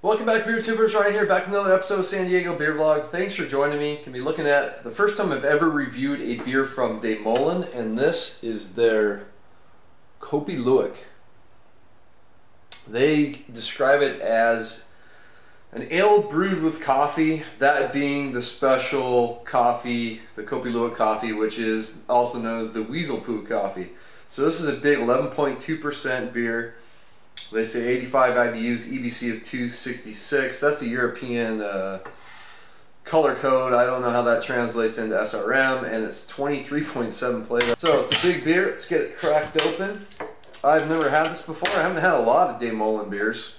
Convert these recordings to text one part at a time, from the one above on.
Welcome back, beer tubers. Ryan here, back with another episode of San Diego Beer Vlog. Thanks for joining me. Gonna be looking at the first time I've ever reviewed a beer from De Molen, and this is their Kopi Luwak. They describe it as an ale brewed with coffee, that being the special coffee, the Kopi Luwak coffee, which is also known as the weasel poo coffee. So this is a big 11.2% beer. They say 85 IBUs, EBC of 266. That's the European color code. I don't know how that translates into SRM, and it's 23.7 play. So it's a big beer. Let's get it cracked open. I've never had this before. I haven't had a lot of De Molen beers,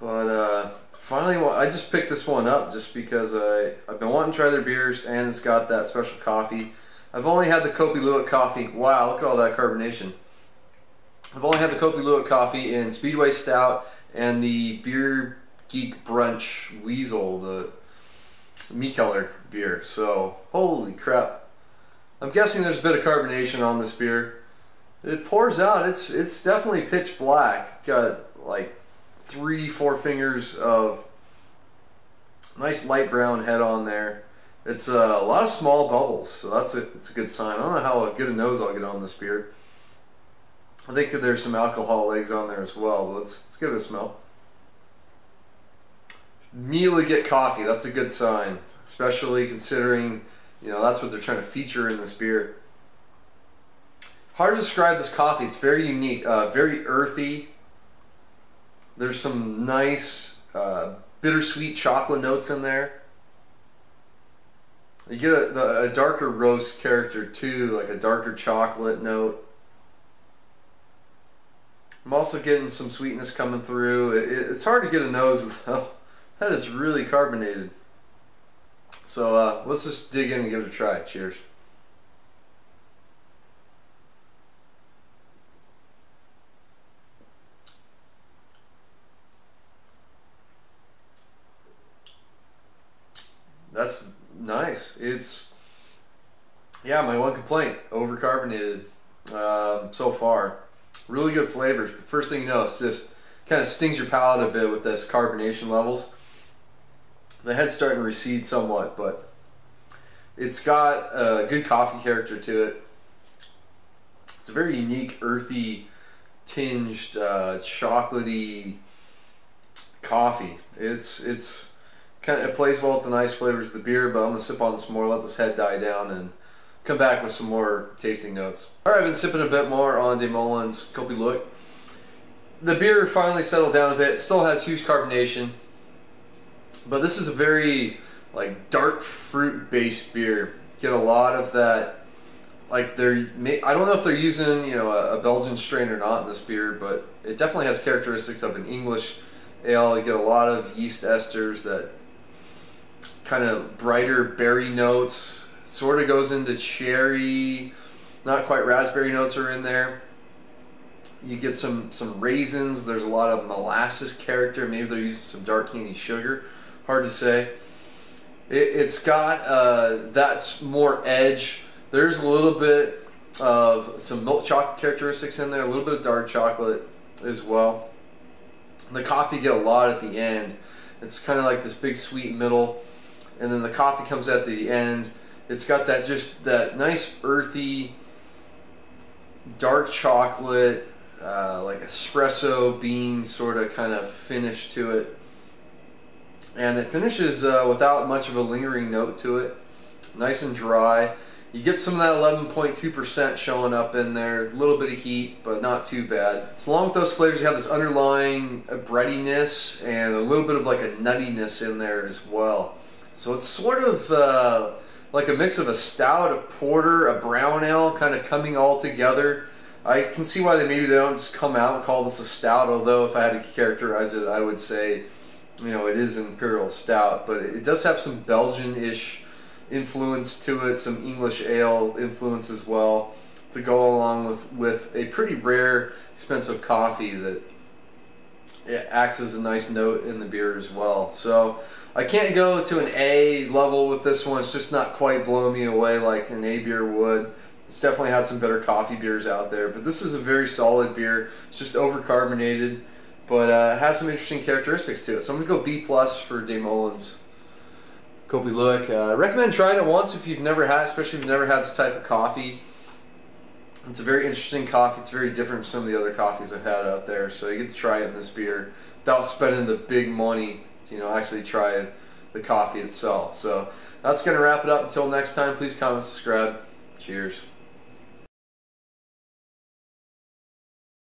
but finally, I just picked this one up just because I've been wanting to try their beers, and it's got that special coffee. I've only had the Kopi Luwak coffee. Wow, look at all that carbonation. I've only had the Kopi Luwak coffee in Speedway Stout and the Beer Geek Brunch Weasel, the Mikkeller beer. So, holy crap. I'm guessing there's a bit of carbonation on this beer. It pours out. It's definitely pitch black. Got like 3-4 fingers of nice light brown head on there. It's a lot of small bubbles, so it's a good sign. I don't know how good a nose I'll get on this beer. I think there's some alcohol legs on there as well, but let's give it a smell. Immediately get coffee. That's a good sign, especially considering, you know, that's what they're trying to feature in this beer. Hard to describe this coffee. It's very unique, very earthy. There's some nice bittersweet chocolate notes in there. You get a darker roast character too, like a darker chocolate note. I'm also getting some sweetness coming through. It's hard to get a nose though. That is really carbonated. So let's just dig in and give it a try. Cheers. That's nice. It's, yeah, my one complaint, over carbonated so far. Really good flavors, but first thing you know, it's just kind of stings your palate a bit with this carbonation levels. The head's starting to recede somewhat, but it's got a good coffee character to it. It's a very unique, earthy, tinged, chocolatey coffee. It plays well with the nice flavors of the beer, but I'm gonna sip on this more, let this head die down, and come back with some more tasting notes. Alright, I've been sipping a bit more on De Molen's Kopi Luwak. The beer finally settled down a bit. It still has huge carbonation, but this is a very like dark fruit based beer. Get a lot of that, like I don't know if they're using, you know, a Belgian strain or not in this beer, but it definitely has characteristics of an English ale. You get a lot of yeast esters, that kind of brighter berry notes. Sort of goes into cherry, not quite raspberry notes are in there. You get some raisins. There's a lot of molasses character. Maybe they're using some dark candy sugar. Hard to say. It's got that's more edge. There's a little bit of some milk chocolate characteristics in there. A little bit of dark chocolate as well. The coffee you get a lot at the end. It's kind of like this big sweet middle, and then the coffee comes at the end. It's got that nice earthy, dark chocolate, like espresso bean sort of kind of finish to it. And it finishes without much of a lingering note to it. Nice and dry. You get some of that 11.2% showing up in there. A little bit of heat, but not too bad. So along with those flavors, you have this underlying breadiness and a little bit of like a nuttiness in there as well. So it's sort of like a mix of a stout, a porter, a brown ale, kind of coming all together. I can see why maybe they don't just come out and call this a stout, although if I had to characterize it, I would say, you know, it is an Imperial Stout, but it does have some Belgian-ish influence to it, some English ale influence as well, to go along with a pretty rare, expensive coffee that it acts as a nice note in the beer as well. So I can't go to an A level with this one. It's just not quite blowing me away like an A beer would. It's definitely had some better coffee beers out there, but this is a very solid beer. It's just over carbonated. but it has some interesting characteristics to it. So I'm gonna go B+ for De Molen's Kopi Luwak. I recommend trying it once if you've never had, especially if you've never had this type of coffee. It's a very interesting coffee. It's very different from some of the other coffees I've had out there. So you get to try it in this beer without spending the big money to, you know, actually try the coffee itself. So that's gonna wrap it up. Until next time, please comment, subscribe. Cheers.